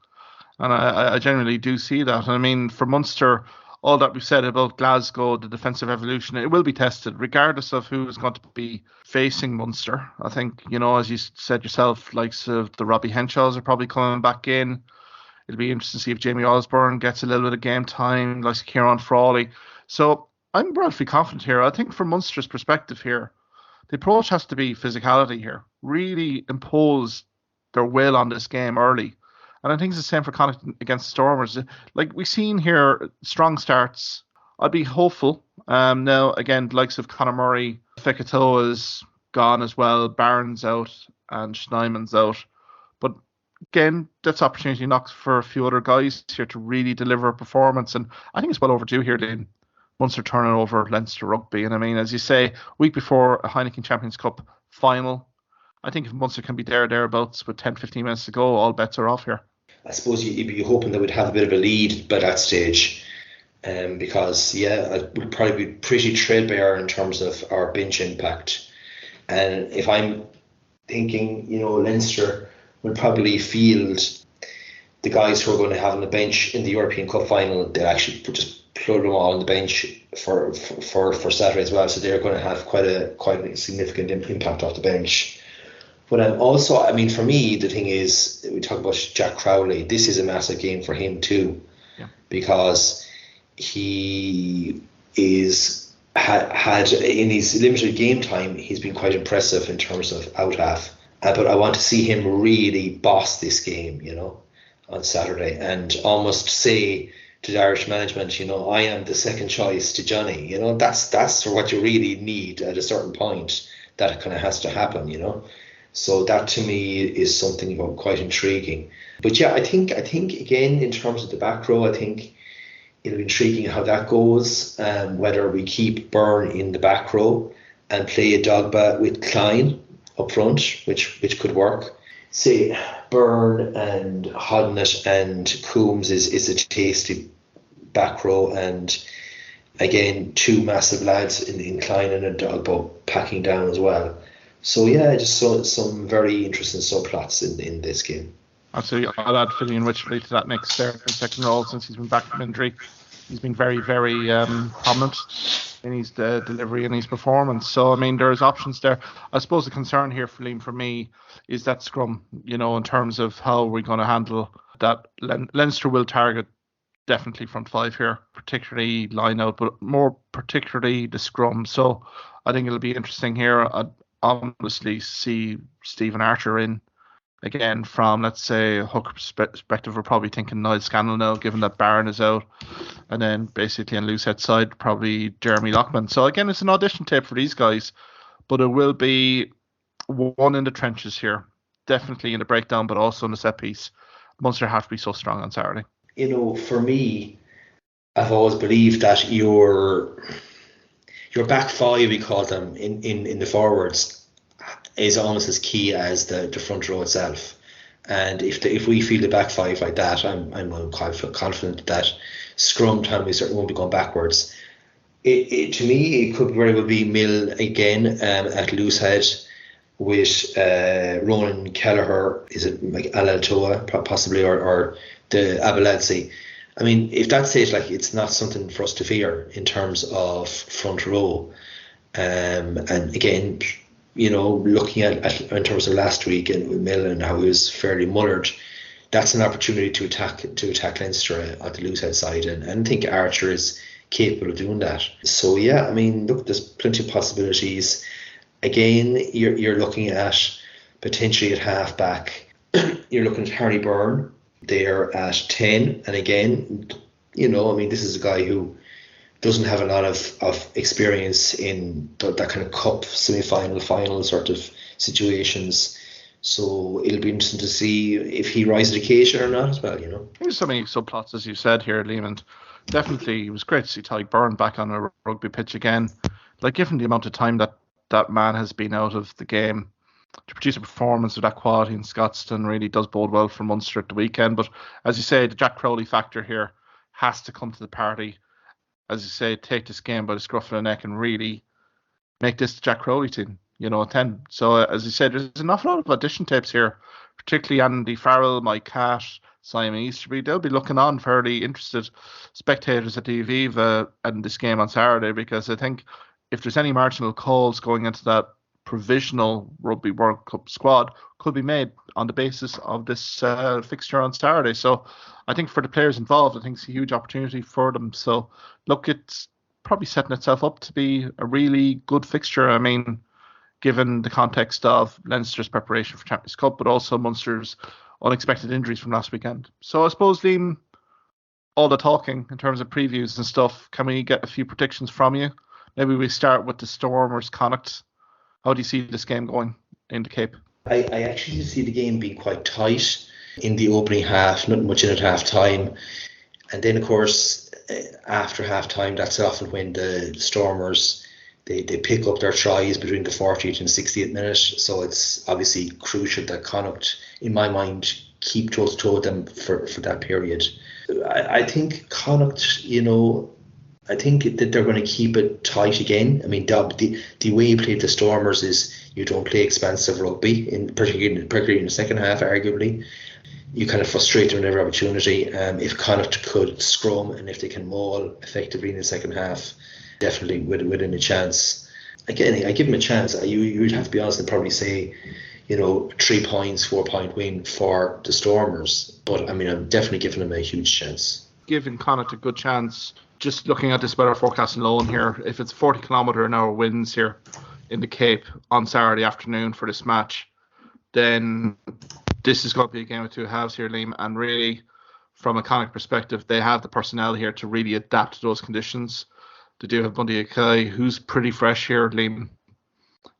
And I generally do see that. I mean, for Munster, all that we've said about Glasgow, the defensive evolution, it will be tested regardless of who is going to be facing Munster. I think, you know, as you said yourself, likes of the Robbie Henshaws are probably coming back in. It'll be interesting to see if Jamie Osborne gets a little bit of game time, like Kieran Frawley. So I'm relatively confident here. I think from Munster's perspective here, the approach has to be physicality here. Really impose their will on this game early. And I think it's the same for Connacht against Stormers. Like we've seen here, strong starts. I'd be hopeful. Now, again, the likes of Conor Murray, Fekitoa is gone as well. Barnes out and Schneiman's out. But again, that's opportunity knocks for a few other guys here to really deliver a performance. And I think it's well overdue here, Dean. Munster turning over Leinster Rugby. And I mean, as you say, week before a Heineken Champions Cup final, I think if Munster can be thereabouts with 10-15 minutes to go, all bets are off here. I suppose you'd be hoping they would have a bit of a lead by that stage, because it would probably be pretty threadbare in terms of our bench impact. And if I'm thinking, you know, Leinster will probably field the guys who are going to have on the bench in the European Cup final. They'll actually just plug them all on the bench for Saturday as well. So they're going to have quite a significant impact off the bench. But also, I mean, for me, the thing is, we talk about Jack Crowley. This is a massive game for him too, because he had in his limited game time, he's been quite impressive in terms of out half. But I want to see him really boss this game, you know, on Saturday, and almost say to the Irish management, I am the second choice to Johnny. That's what you really need at a certain point. That kind of has to happen. So that to me is something quite intriguing. But yeah, I think again in terms of the back row, I think it'll be intriguing how that goes. Whether we keep Byrne in the back row and play a Dogba with Klein up front, which could work. Say Byrne and Hodnett and Coombs is a tasty back row, and again 2 massive lads in Klein and a Dogba packing down as well. So yeah, I just saw some very interesting subplots in this game. Absolutely. I'll add Filian Wycherley to that mix there in second role since he's been back from injury. He's been very, very prominent in his delivery and his performance. So, I mean, there's options there. I suppose the concern here, Filian, for me, is that scrum, in terms of how we're going to handle that. Leinster will target definitely front 5 here, particularly line out, but more particularly the scrum. So I think it'll be interesting here. I'd honestly see Stephen Archer in. Again, from, let's say, a hooker perspective, we're probably thinking Niall Scannell now, given that Barron is out. And then basically on loose head side, probably Jeremy Lockman. So again, it's an audition tape for these guys, but it will be one in the trenches here. Definitely in the breakdown, but also in the set piece. Munster have to be so strong on Saturday. For me, I've always believed that your back 5, we call them, in the forwards, is almost as key as the front row itself. And if we feel the back 5 like that, I'm confident that scrum time we certainly won't be going backwards. To me, it could very well be Mill again at loose head with Ronan Kelleher. Is it like Alaltoa possibly or the Abeladze? I mean, if that's it, like, it's not something for us to fear in terms of front row. And again, looking at in terms of last week and with Mill and how he was fairly mullered, that's an opportunity to attack Leinster on the loose head side, and I think Archer is capable of doing that. So yeah, I mean, look, there's plenty of possibilities. Again, you're looking at potentially at half back. You're looking at Harry Byrne there at 10, and again, this is a guy who doesn't have a lot of experience in that kind of cup semi-final, final sort of situations. So it'll be interesting to see if he rises to the occasion or not as well, There's so many subplots, as you said here, Liam, and definitely it was great to see Ty Byrne back on a rugby pitch again. Like, given the amount of time that man has been out of the game, to produce a performance of that quality in Scotstoun really does bode well for Munster at the weekend. But as you say, the Jack Crowley factor here has to come to the party. As you say, take this game by the scruff of the neck and really make this the Jack Crowley team, at 10. So, as you said, there's an awful lot of audition tapes here, particularly Andy Farrell, Mike Catt, Simon Easterby. They'll be looking on, fairly interested spectators at the Aviva and this game on Saturday, because I think if there's any marginal calls going into that provisional Rugby World Cup squad, could be made on the basis of this fixture on Saturday. So I think for the players involved, I think it's a huge opportunity for them. So look, it's probably setting itself up to be a really good fixture. I mean, given the context of Leinster's preparation for Champions Cup, but also Munster's unexpected injuries from last weekend. So I suppose, Liam, all the talking in terms of previews and stuff, can we get a few predictions from you? Maybe we start with the Stormers Connacht. How do you see this game going in the Cape? I actually see the game being quite tight in the opening half, not much in at half time. And then, of course, after half time, that's often when the Stormers, they pick up their tries between the 40th and 60th minute. So it's obviously crucial that Connacht, in my mind, keep toe-to-toe with them for that period. I think Connacht, I think that they're going to keep it tight again. I mean, the way you play the Stormers is you don't play expansive rugby, particularly in the second half, arguably. You kind of frustrate them in every opportunity. If Connacht could scrum and if they can maul effectively in the second half, definitely within a chance. Again, I give them a chance. You'd have to be honest and probably say, 3 points, 4 point win for the Stormers. But I mean, I'm definitely giving them a huge chance. Giving Connacht a good chance. Just looking at this weather forecast alone here, if it's 40 kilometre an hour winds here in the Cape on Saturday afternoon for this match, then this is going to be a game of two halves here, Liam. And really, from a Connacht perspective, they have the personnel here to really adapt to those conditions. They do have Bundy Akai, who's pretty fresh here, Liam.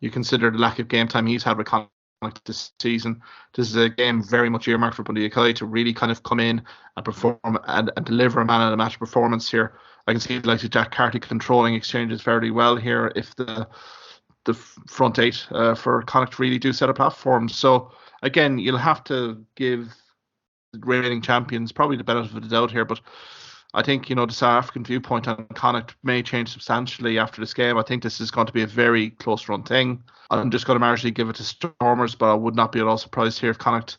You consider the lack of game time he's had with Connacht this season. This is a game very much earmarked for Bundy Akai to really kind of come in and perform and deliver a man of the match performance here. I can see like Jack Carty controlling exchanges very well here if the front eight for Connacht really do set a platform. So again, you'll have to give the reigning champions probably the benefit of the doubt here, but I think, the South African viewpoint on Connacht may change substantially after this game. I think this is going to be a very close run thing. I'm just going to marginally give it to Stormers, but I would not be at all surprised here if Connacht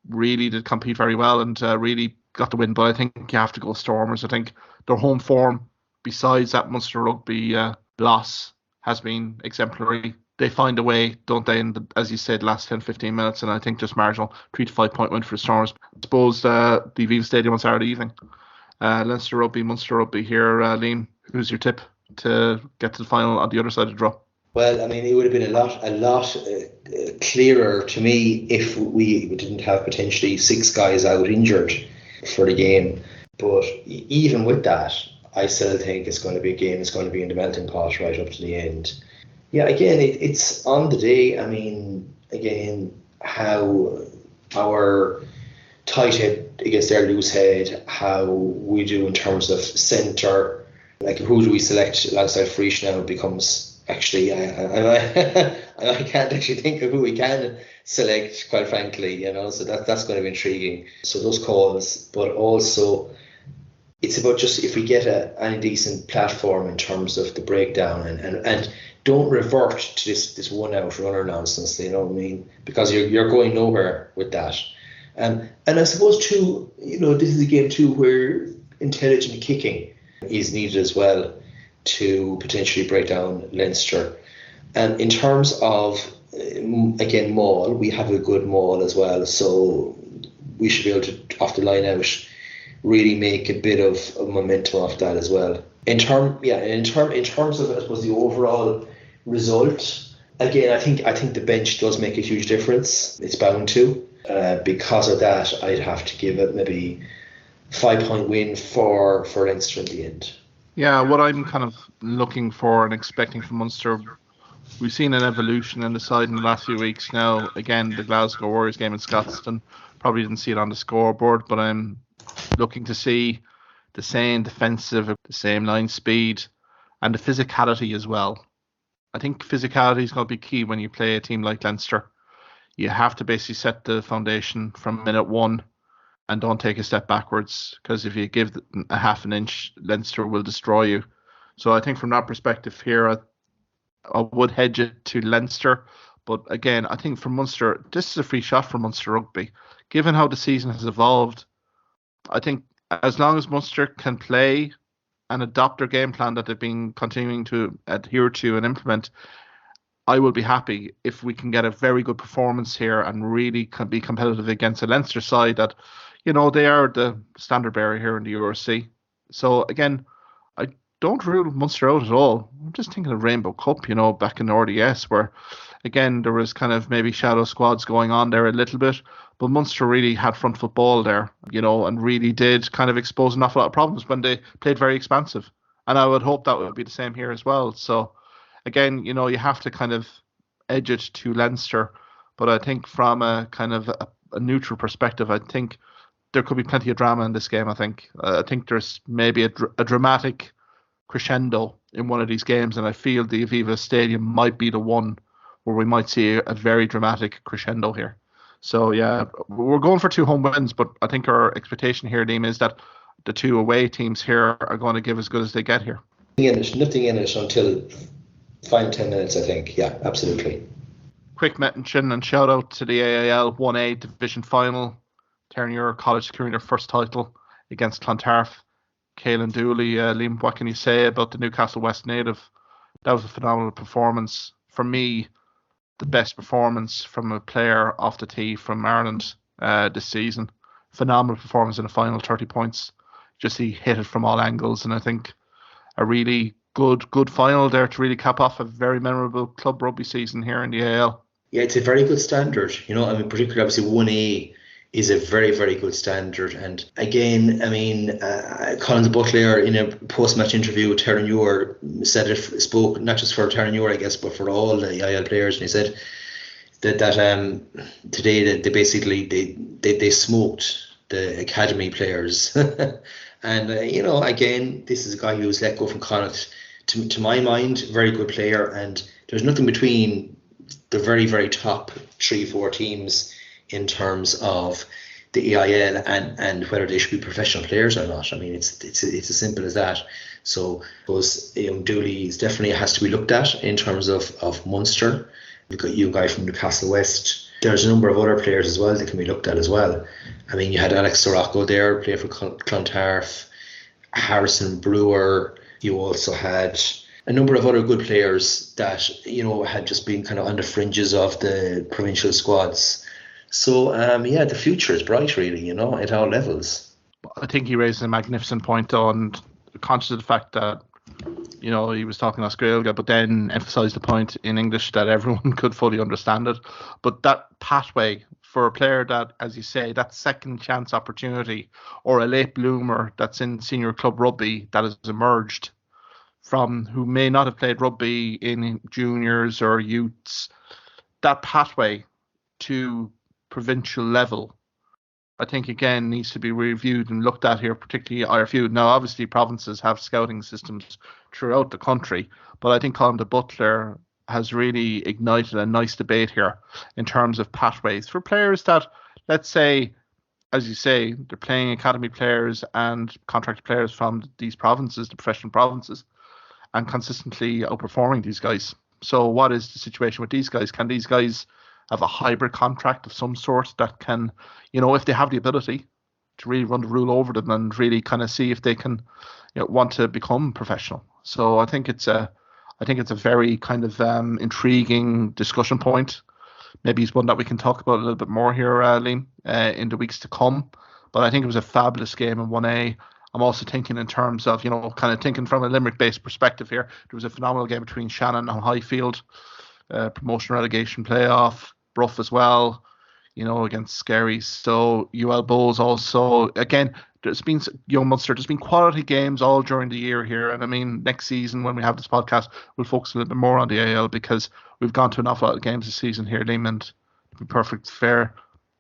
really did compete very well and really got the win. But I think you have to go Stormers. I think their home form, besides that Munster Rugby loss, has been exemplary. They find a way, don't they, in the, as you said, last 10-15 minutes, and I think just marginal 3 to 5 point win for the Stormers. I suppose the Aviva Stadium on Saturday evening. Leinster Rugby, Munster Rugby here. Liam, who's your tip to get to the final on the other side of the draw? Well, I mean, it would have been a lot clearer to me if we didn't have potentially 6 guys out injured for the game. But even with that, I still think it's going to be a game that's going to be in the melting pot right up to the end. Yeah, again, it's on the day. I mean, again, how our tight head against their loose head, how we do in terms of centre, like who do we select alongside Frisch now becomes actually, I can't actually think of who we can select, quite frankly, so that's going to be intriguing. So those calls, but also it's about just if we get any decent platform in terms of the breakdown and don't revert to this one out runner nonsense, you know what I mean? Because you're going nowhere with that. And I suppose too, this is a game too where intelligent kicking is needed as well to potentially break down Leinster. And in terms of, again, maul, we have a good maul as well, so we should be able to, off the line out, really make a bit of momentum off that as well. In terms of, I suppose, the overall result, again, I think the bench does make a huge difference. It's bound to. Because of that, I'd have to give it maybe 5-point win for Leinster in the end. Yeah, what I'm kind of looking for and expecting from Munster, we've seen an evolution in the side in the last few weeks now. Again, the Glasgow Warriors game in Scotstoun, probably didn't see it on the scoreboard, but I'm looking to see the same defensive, the same line speed, and the physicality as well. I think physicality is going to be key when you play a team like Leinster. You have to basically set the foundation from minute 1 and don't take a step backwards, because if you give a half an inch, Leinster will destroy you. So I think from that perspective here, I would hedge it to Leinster. But again, I think for Munster, this is a free shot for Munster Rugby. Given how the season has evolved, I think as long as Munster can play and adopt their game plan that they've been continuing to adhere to and implement, I will be happy if we can get a very good performance here and really can be competitive against a Leinster side that, they are the standard bearer here in the URC. So again, I don't rule Munster out at all. I'm just thinking of Rainbow Cup, back in the RDS, where again there was kind of maybe shadow squads going on there a little bit, but Munster really had front football there, and really did kind of expose an awful lot of problems when they played very expansive. And I would hope that would be the same here as well. So again, you have to kind of edge it to Leinster, but I think from a kind of a neutral perspective, I think there could be plenty of drama in this game. I think there's maybe a dramatic crescendo in one of these games, and I feel the Aviva Stadium might be the one where we might see a very dramatic crescendo here. So yeah, we're going for 2 home wins, but I think our expectation here, Liam, is that the 2 away teams here are going to give as good as they get here. Nothing in it until 5-10 minutes, I think. Yeah, absolutely. Quick mention and shout out to the AIL 1A division final. Terranure College securing their first title against Clontarf. Caelan Dooley, Liam, what can you say about the Newcastle West native? That was a phenomenal performance. For me, the best performance from a player off the tee from Ireland this season. Phenomenal performance in the final, 30 points. Just he hit it from all angles, and I think a really good final there to really cap off a very memorable club rugby season here in the AIL. Yeah, it's a very good standard. Particularly obviously 1A is a very, very good standard. And again, I mean, Collins Butler in a post-match interview with Terranure spoke not just for Terranure, I guess, but for all the IL players, and he said that today they basically they smoked the academy players. And again, this is a guy who was let go from Connacht. To my mind, very good player, and there's nothing between the very, very top 3-4 teams in terms of the EIL and whether they should be professional players or not. I mean, it's as simple as that. So those Dooley definitely has to be looked at in terms of Munster. You've got you guy from Newcastle West. There's a number of other players as well that can be looked at as well. I mean, you had Alex Sirocco there, play for Clontarf, Harrison Brewer. You also had a number of other good players that had just been kind of on the fringes of the provincial squads. So the future is bright, really, at all levels. I think he raised a magnificent point on conscious of the fact that he was talking Australia, but then emphasised the point in English that everyone could fully understand it. But that pathway for a player that, as you say, that second chance opportunity, or a late bloomer that's in senior club rugby that has emerged from who may not have played rugby in juniors or youths, that pathway to provincial level, I think again needs to be reviewed and looked at here, particularly IRFU. Now, obviously, provinces have scouting systems throughout the country, but I think Colin de Butler has really ignited a nice debate here in terms of pathways for players that, let's say, as you say, they're playing academy players and contract players from these provinces, the professional provinces, and consistently outperforming these guys. So what is the situation with these guys? Can these guys have a hybrid contract of some sort that can, if they have the ability to really run the rule over them and really kind of see if they can want to become professional? So I think it's a very kind of intriguing discussion point. Maybe it's one that we can talk about a little bit more here, Liam, in the weeks to come. But I think it was a fabulous game in 1A. I'm also thinking in terms of, kind of thinking from a Limerick-based perspective here. There was a phenomenal game between Shannon and Highfield, promotion relegation playoff, Bruff as well, against Scary. So UL Bulls also, again, there's been Munster. There's been quality games all during the year here, and I mean, next season when we have this podcast, we'll focus a little bit more on the AL because we've gone to an awful lot of games this season here, Liam, and to be perfect fair,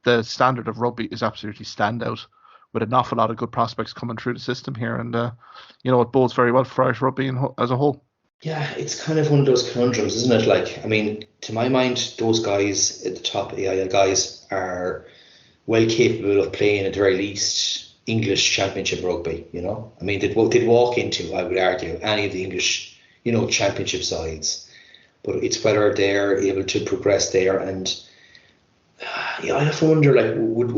the standard of rugby is absolutely standout, with an awful lot of good prospects coming through the system here, and it bodes very well for Irish rugby as a whole. Yeah, it's kind of one of those conundrums, isn't it? Like, I mean, to my mind, those guys at the top, AIL guys, are well capable of playing at the very least English Championship rugby. I mean, they'd walk into, I would argue, any of the English, Championship sides, but it's whether they're able to progress there. And I have to wonder, like, would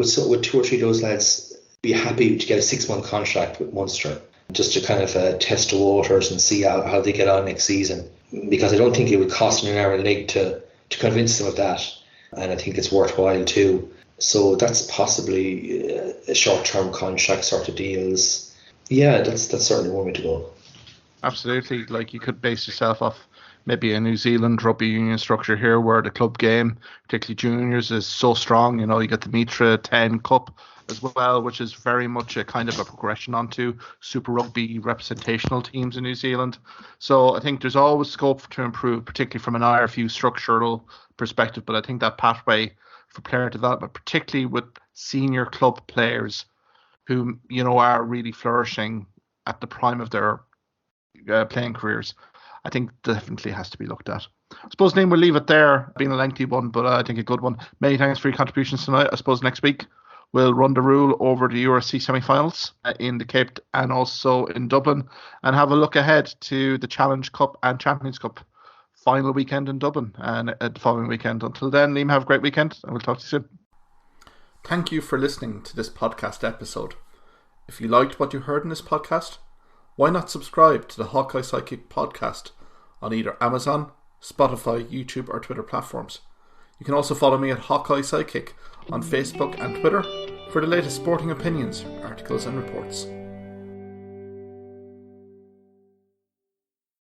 2 or 3 of those lads be happy to get a 6-month contract with Munster, just to kind of test the waters and see how they get on next season? Because I don't think it would cost an arm and a leg to convince them of that, and I think it's worthwhile too. So that's possibly a short-term contract sort of deals. Yeah, that's certainly one way to go. Absolutely. Like, you could base yourself off maybe a New Zealand rugby union structure here where the club game, particularly juniors, is so strong. You get the Mitra 10 Cup as well, which is very much a kind of a progression onto Super Rugby representational teams in New Zealand. So I think there's always scope to improve, particularly from an IRFU structural perspective. But I think that pathway for player development, particularly with senior club players who, are really flourishing at the prime of their playing careers, I think definitely has to be looked at. I suppose, Liam, we'll leave it there. Being a lengthy one, but I think a good one. Many thanks for your contributions tonight. I suppose next week we'll run the rule over the URC semi-finals in the Cape and also in Dublin, and have a look ahead to the Challenge Cup and Champions Cup final weekend in Dublin and the following weekend. Until then, Liam, have a great weekend, and we'll talk to you soon. Thank you for listening to this podcast episode. If you liked what you heard in this podcast, why not subscribe to the Hawkeye Sidekick podcast on either Amazon, Spotify, YouTube or Twitter platforms. You can also follow me at Hawkeye Sidekick on Facebook and Twitter for the latest sporting opinions, articles and reports.